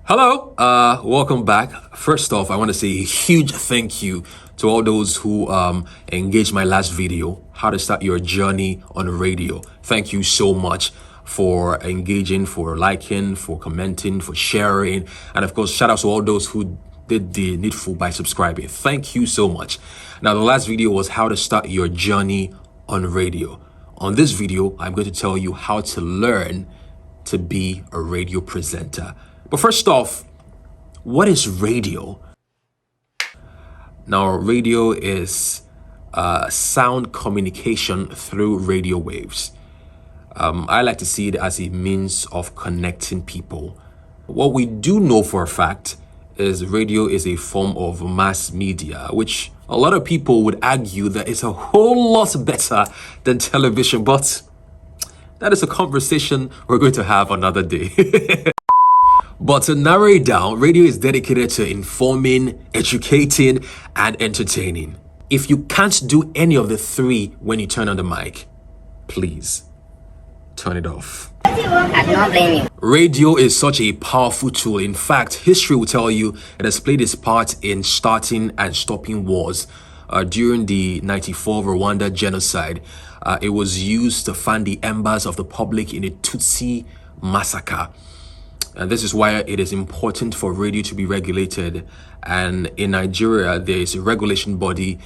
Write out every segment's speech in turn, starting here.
Hello, welcome back. First off, I want to say a huge thank you to all those who engaged my last video, how to start your journey on radio. Thank you so much for engaging, for liking, for commenting, for sharing, and of course, shout out to all those who did the needful by subscribing. Thank you so much. Now, the last video was how to start your journey on radio. On this video, I'm going to tell you how to learn to be a radio presenter. But first off, what is radio? Now, radio is sound communication through radio waves. I like to see it as a means of connecting people. What we do know for a fact is radio is a form of mass media, which a lot of people would argue that it's a whole lot better than television, but that is a conversation we're going to have another day. But to narrow it down, radio is dedicated to informing, educating, and entertaining. If you can't do any of the three when you turn on the mic, please turn it off. I do not blame you. Radio is such a powerful tool. In fact, history will tell you it has played its part in starting and stopping wars. During the 94 Rwanda genocide, it was used to fan the embers of the public in a Tutsi massacre. And this is why it is important for radio to be regulated. And in Nigeria, there is a regulation body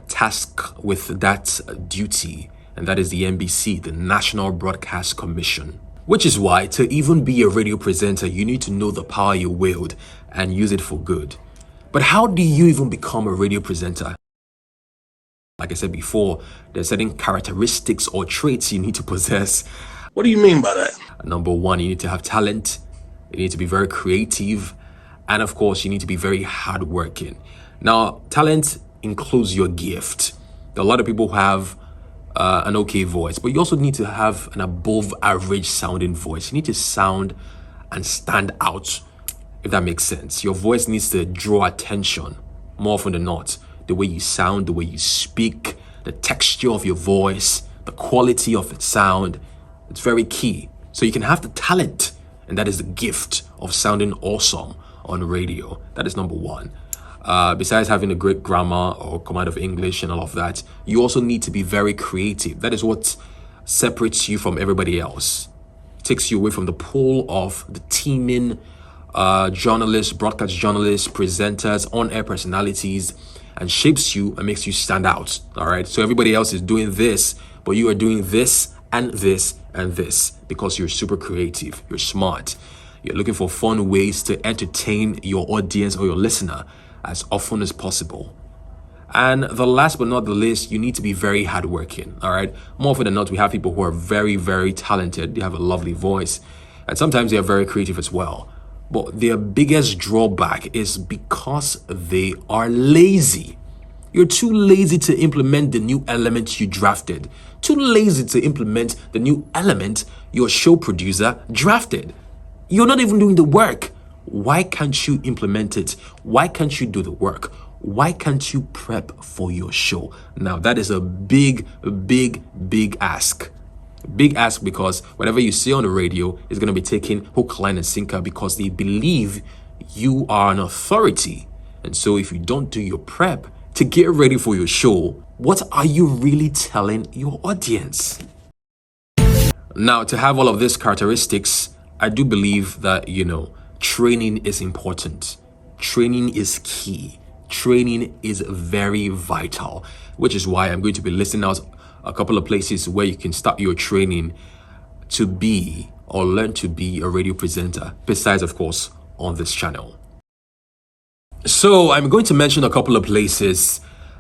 tasked with that duty. And that is the NBC, the National Broadcast Commission. Which is why to even be a radio presenter, you need to know the power you wield and use it for good. But how do you even become a radio presenter? Like I said before, there's certain characteristics or traits you need to possess. What do you mean by that? Number one, you need to have talent. You need to be very creative. And of course, you need to be very hardworking. Now, talent includes your gift. A lot of people have an okay voice, but you also need to have an above average sounding voice. You need to sound and stand out, if that makes sense. Your voice needs to draw attention more often than not. The way you sound, the way you speak, the texture of your voice, the quality of its sound, it's very key. So you can have the talent, and that is the gift of sounding awesome on radio. That is number one. Besides having a great grammar or command of English and all of that, you also need to be very creative. That is what separates you from everybody else. It takes you away from the pool of the teeming journalists, broadcast journalists, presenters, on-air personalities, and shapes you and makes you stand out. All right. So everybody else is doing this, but you are doing this and this and this because you're super creative. You're smart. You're looking for fun ways to entertain your audience or your listener as often as possible. And the last but not the least, you need to be very hardworking. All right. More often than not, we have people who are very, very talented. They have a lovely voice, and sometimes they are very creative as well. But their biggest drawback is because they are lazy. You're too lazy to implement the new element you drafted. Too lazy to implement the new element your show producer drafted. You're not even doing the work. Why can't you implement it? Why can't you do the work? Why can't you prep for your show? Now, that is a big ask. Big ask, because whatever you say on the radio is going to be taken hook, line, and sinker because they believe you are an authority. And so if you don't do your prep to get ready for your show, what are you really telling your audience? Now, to have all of these characteristics, I do believe that, training is important. Training is key. Training is very vital, which is why I'm going to be listing out a couple of places where you can start your training to be or learn to be a radio presenter, besides, of course, on this channel. So I'm going to mention a couple of places.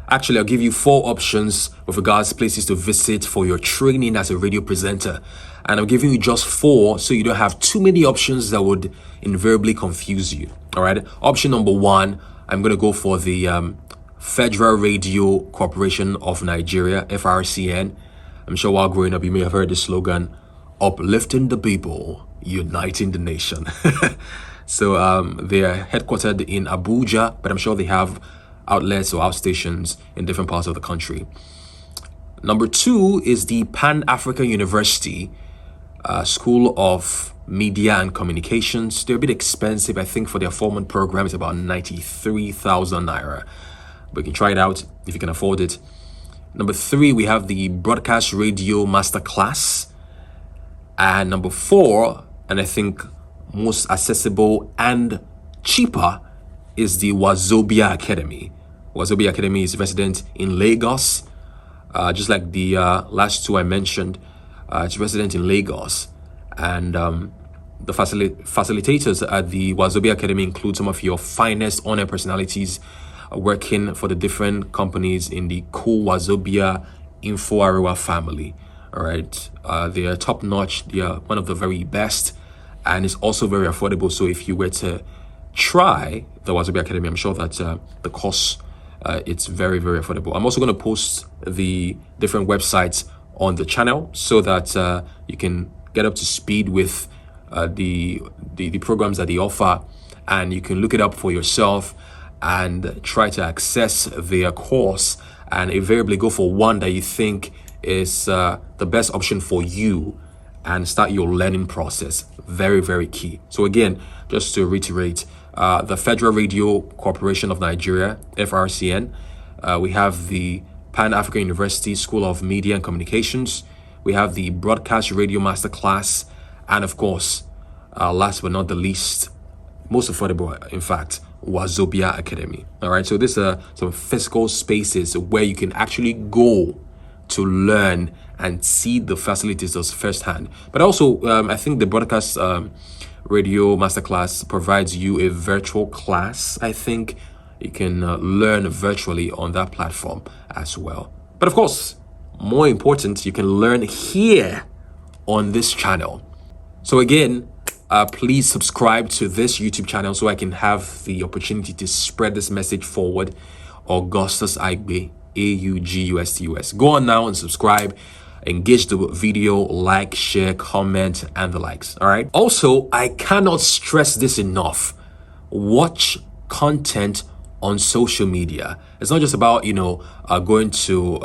Actually, I'll give you 4 options with regards to places to visit for your training as a radio presenter. And I'm giving you just 4 so you don't have too many options that would invariably confuse you. All right. Option number 1, I'm going to go for the Federal Radio Corporation of Nigeria, FRCN. I'm sure while growing up, you may have heard the slogan, uplifting the people, uniting the nation. So they are headquartered in Abuja, but I'm sure they have outlets or outstations in different parts of the country. Number 2 is the Pan-African University School of Media and Communications. They're a bit expensive. I think for their 4-month program, it's about 93,000 naira. But you can try it out if you can afford it. Number 3, we have the Broadcast Radio Masterclass. And number 4, and I think most accessible and cheaper, is the Wazobia Academy. Wazobia Academy is resident in Lagos. Just like the last 2 I mentioned, it's resident in Lagos. And the facilitators at the Wazobia Academy include some of your finest on-air personalities working for the different companies in the cool Wazobia Info Arewa family. All right, they are top notch. They are one of the very best, and it's also very affordable. So if you were to try the Wazobia Academy, I'm sure that the cost it's very, very affordable. I'm also going to post the different websites on the channel so that you can get up to speed with the programs that they offer, and you can look it up for yourself and try to access their course and invariably go for one that you think is the best option for you and start your learning process. Very, very key. So again, just to reiterate, the Federal Radio Corporation of Nigeria, FRCN, we have the Pan-African University School of Media and Communications, we have the Broadcast Radio Masterclass, and of course, last but not the least, most affordable, in fact, Wazobia Academy. All right, so these are some physical spaces where you can actually go to learn and see the facilities firsthand. But also, I think the Broadcast Radio Masterclass provides you a virtual class. I think you can learn virtually on that platform as well. But of course, more important, you can learn here on this channel. So again, please subscribe to this YouTube channel so I can have the opportunity to spread this message forward. Augustus Aigbe, Augustus. Go on now and subscribe. Engage the video, like, share, comment, and the likes. All right. Also, I cannot stress this enough. Watch content on social media. It's not just about, going to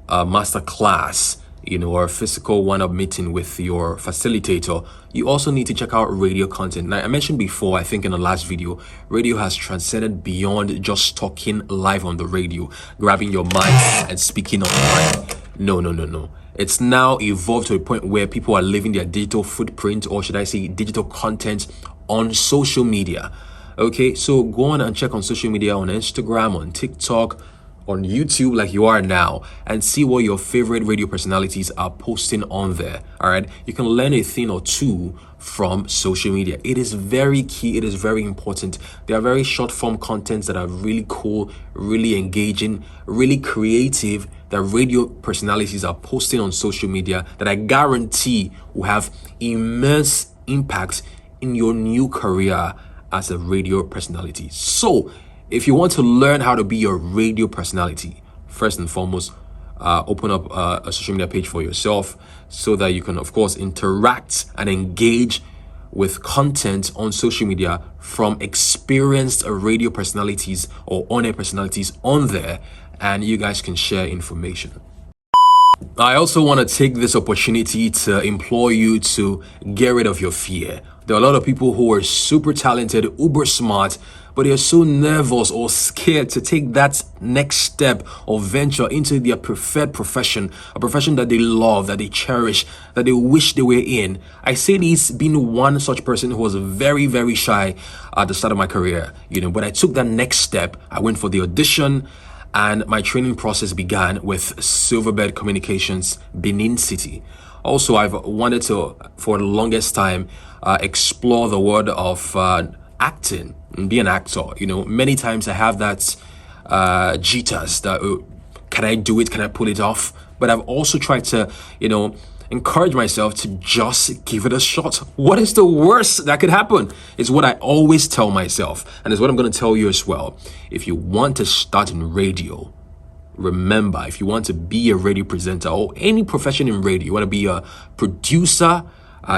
a master class, or a physical one-up meeting with your facilitator. You also need to check out radio content. Now, I mentioned before, I think in the last video, radio has transcended beyond just talking live on the radio, grabbing your mic and speaking on the mic. No. It's now evolved to a point where people are leaving their digital footprint, or should I say digital content, on social media. Okay, so go on and check on social media, on Instagram, on TikTok, on YouTube, like you are now, and see what your favorite radio personalities are posting on there. All right, you can learn a thing or two from social media. It is very key. It is very important. There are very short form contents that are really cool, really engaging, really creative, that radio personalities are posting on social media that I guarantee will have immense impact in your new career as a radio personality. So if you want to learn how to be a radio personality, first and foremost, open up a social media page for yourself so that you can, of course, interact and engage with content on social media from experienced radio personalities or on-air personalities on there, and you guys can share information. I also want to take this opportunity to implore you to get rid of your fear. There are a lot of people who are super talented, uber smart, but they're so nervous or scared to take that next step or venture into their preferred profession, a profession that they love, that they cherish, that they wish they were in. I say this being one such person who was very, very shy at the start of my career. But I took that next step. I went for the audition, and my training process began with Silverbird Communications, Benin City. Also, I've wanted to, for the longest time, explore the world of acting and be an actor. Many times I have that jitters that, can I do it? Can I pull it off? But I've also tried to, encourage myself to just give it a shot. What is the worst that could happen? Is what I always tell myself, and is what I'm going to tell you as well. If you want to start in radio, remember, if you want to be a radio presenter or any profession in radio, you want to be a producer,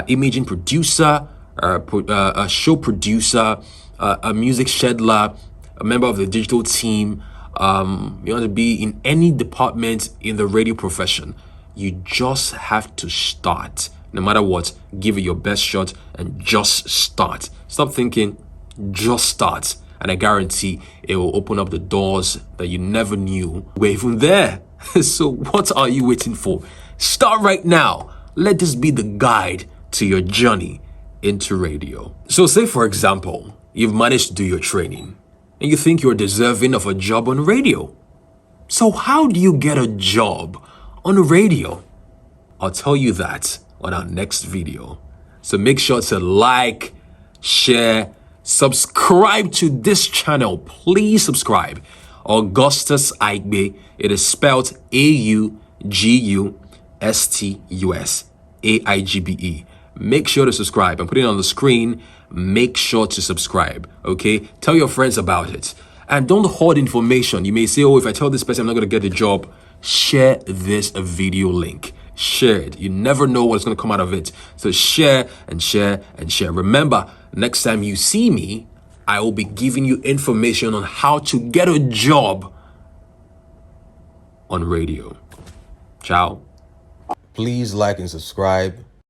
imaging producer, a show producer, a music scheduler, a member of the digital team, you want to be in any department in the radio profession, you just have to start. No matter what, give it your best shot and just start. Stop thinking, just start. And I guarantee it will open up the doors that you never knew were even there. So what are you waiting for? Start right now. Let this be the guide to your journey into radio. So say, for example, you've managed to do your training and you think you're deserving of a job on radio. So how do you get a job on radio? I'll tell you that on our next video. So make sure to like, share, subscribe to this channel. Please subscribe. Augustus Aigbe. It is spelled Augustus Aigbe. Make sure to subscribe. I'm putting it on the screen. Make sure to subscribe. Okay? Tell your friends about it. And don't hoard information. You may say, oh, if I tell this person I'm not going to get the job, share this video link. Share it. You never know what's going to come out of it. So share and share and share. Remember, next time you see me, I will be giving you information on how to get a job on radio. Ciao. Please like and subscribe.